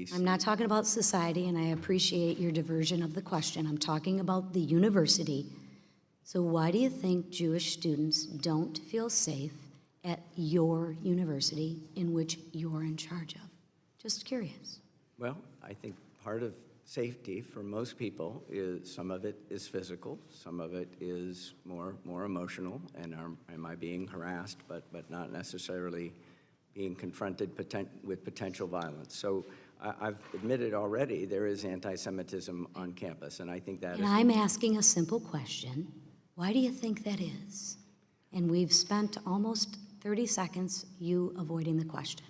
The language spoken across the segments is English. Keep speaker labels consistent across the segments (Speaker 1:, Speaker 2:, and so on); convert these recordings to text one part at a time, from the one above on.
Speaker 1: police.
Speaker 2: I'm not talking about society, and I appreciate your diversion of the question. I'm talking about the university. So why do you think Jewish students don't feel safe at your university in which you're in charge of? Just curious.
Speaker 1: Well, I think part of safety for most people is, some of it is physical, some of it is more emotional, and am I being harassed, but not necessarily being confronted with potential violence. So I've admitted already there is anti-Semitism on campus, and I think that
Speaker 2: And I'm asking a simple question. Why do you think that is? And we've spent almost 30 seconds you avoiding the question.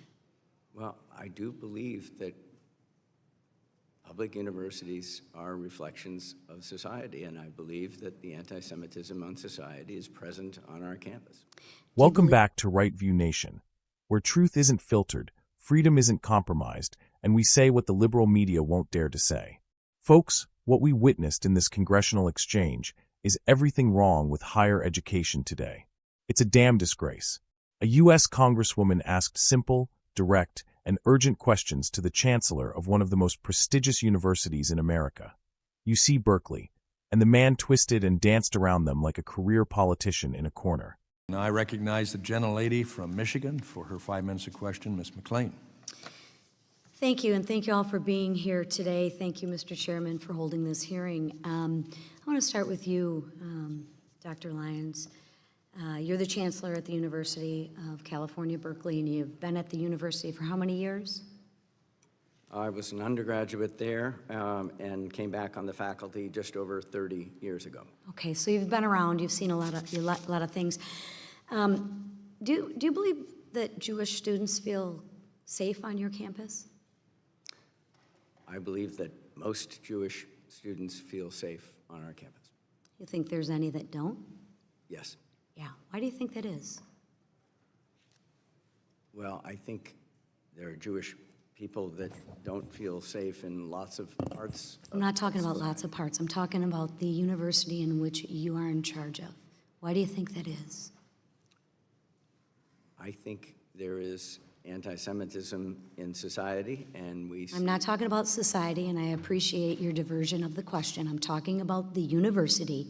Speaker 1: Well, I do believe that public universities are reflections of society, and I believe that the anti-Semitism on society is present on our campus.
Speaker 3: Welcome back to Right View Nation, where truth isn't filtered, freedom isn't compromised, and we say what the liberal media won't dare to say. Folks, what we witnessed in this congressional exchange is everything wrong with higher education today. It's a damn disgrace. A U.S. Congresswoman asked simple, direct, and urgent questions to the Chancellor of one of the most prestigious universities in America, UC Berkeley, and the man twisted and danced around them like a career politician in a corner.
Speaker 4: Now I recognize the gentlelady from Michigan for her 5 minutes of question, Ms. McLean.
Speaker 2: Thank you, and thank you all for being here today. Thank you, Mr. Chairman, for holding this hearing. I want to start with you, Dr. Lyons. You're the Chancellor at the University of California, Berkeley, and you've been at the university for how many years?
Speaker 1: I was an undergraduate there and came back on the faculty just over 30 years ago.
Speaker 2: Okay, so you've been around, you've seen a lot of things. Do you believe that Jewish students feel safe on your campus?
Speaker 1: I believe that most Jewish students feel safe on our campus.
Speaker 2: You think there's any that don't?
Speaker 1: Yes.
Speaker 2: Yeah, why do you think that is?
Speaker 1: Well, I think there are Jewish people that don't feel safe in lots of parts.
Speaker 2: I'm not talking about lots of parts. I'm talking about the university in which you are in charge of. Why do you think that is?
Speaker 1: I think there is anti-Semitism in society, and we see...
Speaker 2: I'm not talking about society, and I appreciate your diversion of the question. I'm talking about the university.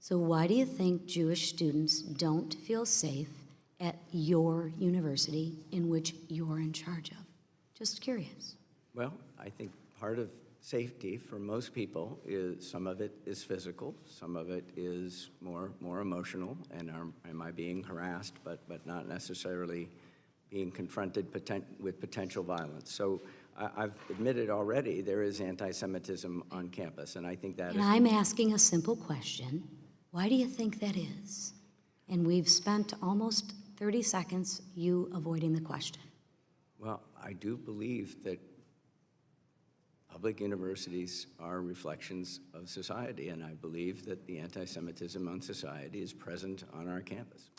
Speaker 2: So why do you think Jewish students don't feel safe at your university in which you're in charge of? Just curious.
Speaker 1: Well, I think part of safety for most people is, some of it is physical, some of it is more emotional, and am I being harassed, but not necessarily being confronted with potential violence. So I've admitted already there is anti-Semitism on campus, and I think that
Speaker 2: And I'm asking a simple question. Why do you think that is? And we've spent almost 30 seconds you avoiding the question.
Speaker 1: Well, I do believe that public universities are reflections of society, and I believe that the anti-Semitism on society is present on our campus.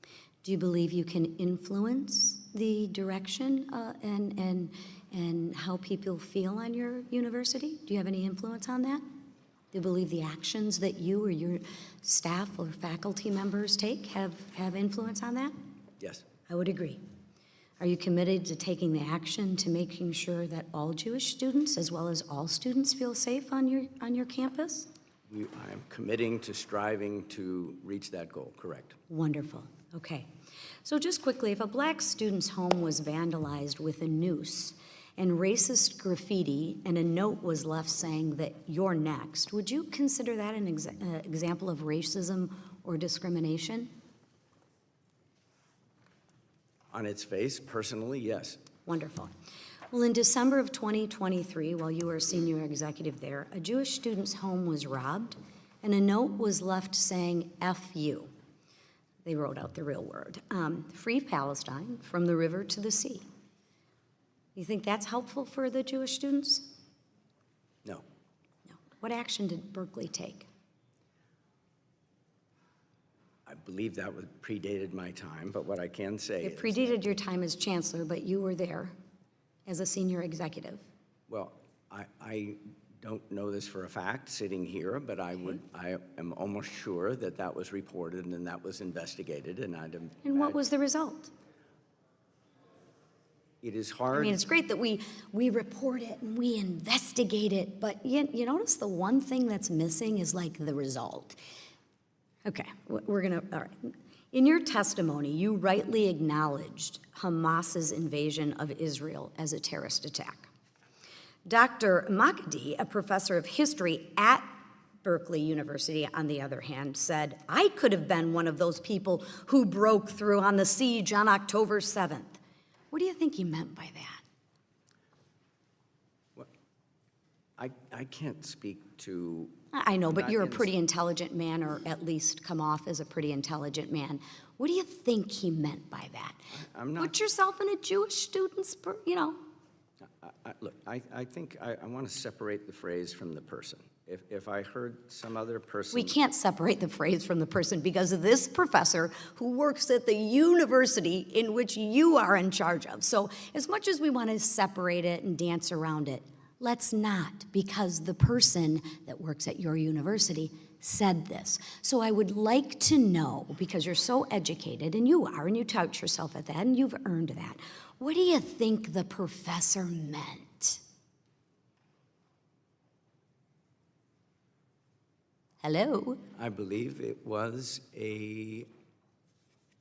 Speaker 2: Do you believe you can influence the direction and how people feel on your university? Do you have any influence on that? Do you believe the actions that you or your staff or faculty members take have influence on that?
Speaker 1: Yes.
Speaker 2: I would agree. Are you committed to taking the action to making sure that all Jewish students, as well as all students, feel safe on your campus?
Speaker 1: I am committing to striving to reach that goal, correct.
Speaker 2: Wonderful. Okay. So just quickly, if a black student's home was vandalized with a noose and racist graffiti and a note was left saying that you're next, would you consider that an example of racism or discrimination?
Speaker 1: On its face, personally, yes.
Speaker 2: Wonderful. Well, in December of 2023, while you were a senior executive there, a Jewish student's home was robbed and a note was left saying, F you. They wrote out the real word. Free Palestine, from the river to the sea. You think that's helpful for the Jewish students?
Speaker 1: No.
Speaker 2: No. What action did Berkeley take?
Speaker 1: I believe that predated my time, but what I can say
Speaker 2: It predated your time as chancellor, but you were there as a senior executive.
Speaker 1: Well, I don't know this for a fact sitting here, but I am almost sure that that was reported and that was investigated, and I'd
Speaker 2: And what was the result?
Speaker 1: It is
Speaker 2: I
Speaker 1: hard.
Speaker 2: mean, it's great that we report it and we investigate it, but you notice the one thing that's missing is like the result. Okay, we're gonna, all right. In your testimony, you rightly acknowledged Hamas's invasion of Israel as a terrorist attack. Dr. Makdi, a professor of history at Berkeley University, on the other hand, said, I could have been one of those people who broke through on the siege on October 7th. What do you think he meant by that?
Speaker 1: I can't speak to.
Speaker 2: I know, but
Speaker 1: not
Speaker 2: you're a
Speaker 1: in-
Speaker 2: pretty intelligent man, or at least come off as a pretty intelligent man. What do you think he meant by that?
Speaker 1: I'm not.
Speaker 2: Put yourself in a Jewish student's,
Speaker 1: Look, I think I want to separate the phrase from the person. If I heard some other person.
Speaker 2: We can't separate the phrase from the person because of this professor who works at the university in which you are in charge of. So as much as we want to separate it and dance around it, let's not, because the person that works at your university said this. So I would like to know, because you're so educated, and you are, and you tout yourself at that, and you've earned that, what do you think the professor meant? Hello?
Speaker 1: I believe it was a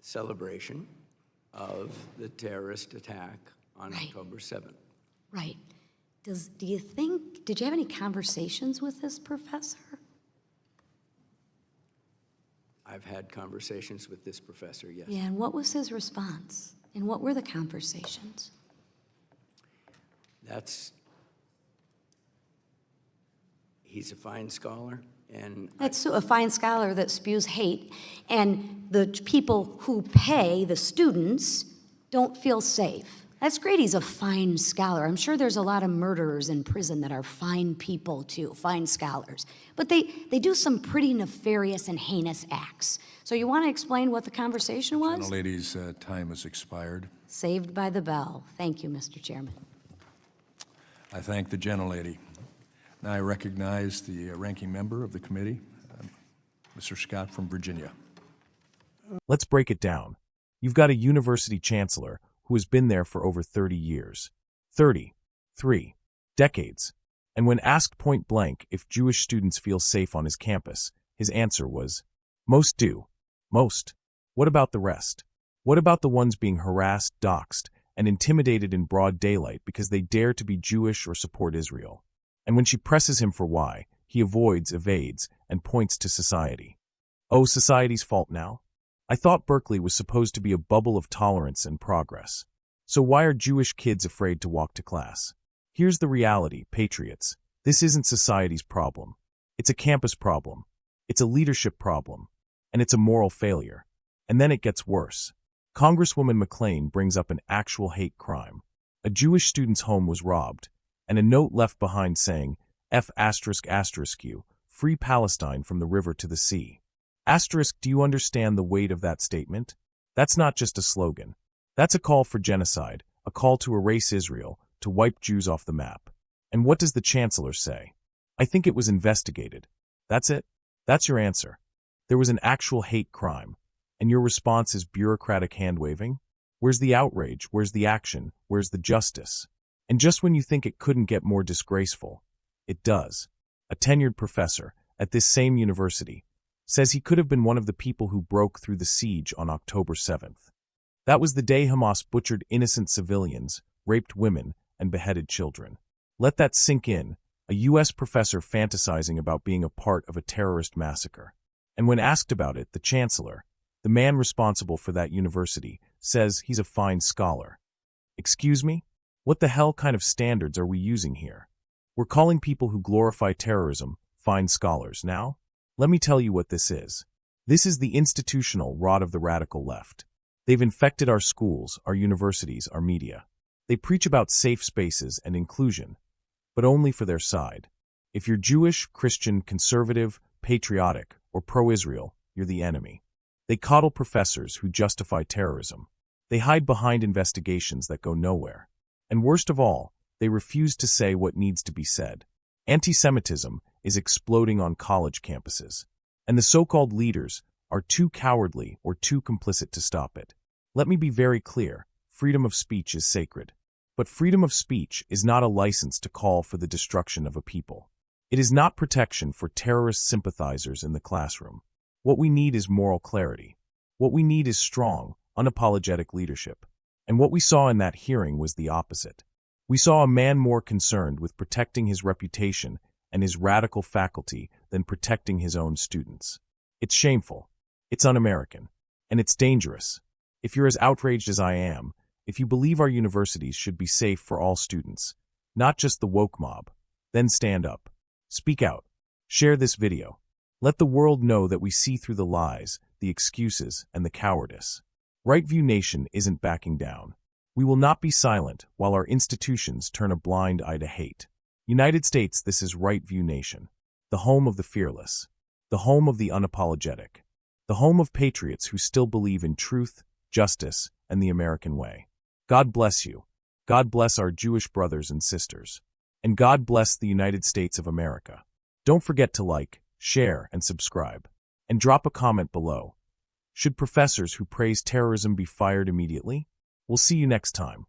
Speaker 1: celebration of the terrorist attack on
Speaker 2: Right.
Speaker 1: October 7th.
Speaker 2: Right. Did you have any conversations with this professor?
Speaker 1: I've had conversations with this professor, yes.
Speaker 2: Yeah, and what was his response? And what were the conversations?
Speaker 1: He's a fine scholar, and
Speaker 2: That's a fine scholar that spews hate, and the people who pay, the students, don't feel safe. That's great, he's a fine scholar. I'm sure there's a lot of murderers in prison that are fine people too, fine scholars. But they do some pretty nefarious and heinous acts. So you want to explain what the conversation was?
Speaker 4: Gentlelady's time has expired.
Speaker 2: Saved by the bell. Thank you, Mr. Chairman.
Speaker 4: I thank the gentlelady. Now I recognize the ranking member of the committee, Mr. Scott from Virginia.
Speaker 3: Let's break it down. You've got a university chancellor who has been there for over 30 years. 33 decades. And when asked point blank if Jewish students feel safe on his campus, his answer was, most do. Most. What about the rest? What about the ones being harassed, doxxed, and intimidated in broad daylight because they dare to be Jewish or support Israel? And when she presses him for why, he avoids, evades, and points to society. Oh, society's fault now? I thought Berkeley was supposed to be a bubble of tolerance and progress. So why are Jewish kids afraid to walk to class? Here's the reality, patriots. This isn't society's problem. It's a campus problem. It's a leadership problem. And it's a moral failure. And then it gets worse. Congresswoman McClain brings up an actual hate crime. A Jewish student's home was robbed, and a note left behind saying, F*****, free Palestine from the river to the sea. Asterisk, do you understand the weight of that statement? That's not just a slogan. That's a call for genocide, a call to erase Israel, to wipe Jews off the map. And what does the Chancellor say? I think it was investigated. That's it? That's your answer. There was an actual hate crime. And your response is bureaucratic hand-waving? Where's the outrage? Where's the action? Where's the justice? And just when you think it couldn't get more disgraceful, it does. A tenured professor at this same university says he could have been one of the people who broke through the siege on October 7th. That was the day Hamas butchered innocent civilians, raped women, and beheaded children. Let that sink in, a U.S. professor fantasizing about being a part of a terrorist massacre. And when asked about it, the Chancellor, the man responsible for that university, says he's a fine scholar. Excuse me? What the hell kind of standards are we using here? We're calling people who glorify terrorism fine scholars now? Let me tell you what this is. This is the institutional rot of the radical left. They've infected our schools, our universities, our media. They preach about safe spaces and inclusion, but only for their side. If you're Jewish, Christian, conservative, patriotic, or pro-Israel, you're the enemy. They coddle professors who justify terrorism. They hide behind investigations that go nowhere. And worst of all, they refuse to say what needs to be said. Anti-Semitism is exploding on college campuses, and the so-called leaders are too cowardly or too complicit to stop it. Let me be very clear, freedom of speech is sacred. But freedom of speech is not a license to call for the destruction of a people. It is not protection for terrorist sympathizers in the classroom. What we need is moral clarity. What we need is strong, unapologetic leadership. And what we saw in that hearing was the opposite. We saw a man more concerned with protecting his reputation and his radical faculty than protecting his own students. It's shameful, it's un-American, and it's dangerous. If you're as outraged as I am, if you believe our universities should be safe for all students, not just the woke mob, then stand up. Speak out. Share this video. Let the world know that we see through the lies, the excuses, and the cowardice. Right View Nation isn't backing down. We will not be silent while our institutions turn a blind eye to hate. United States, this is Right View Nation, the home of the fearless, the home of the unapologetic, the home of patriots who still believe in truth, justice, and the American way. God bless you. God bless our Jewish brothers and sisters. And God bless the United States of America. Don't forget to like, share, and subscribe. And drop a comment below. Should professors who praise terrorism be fired immediately? We'll see you next time.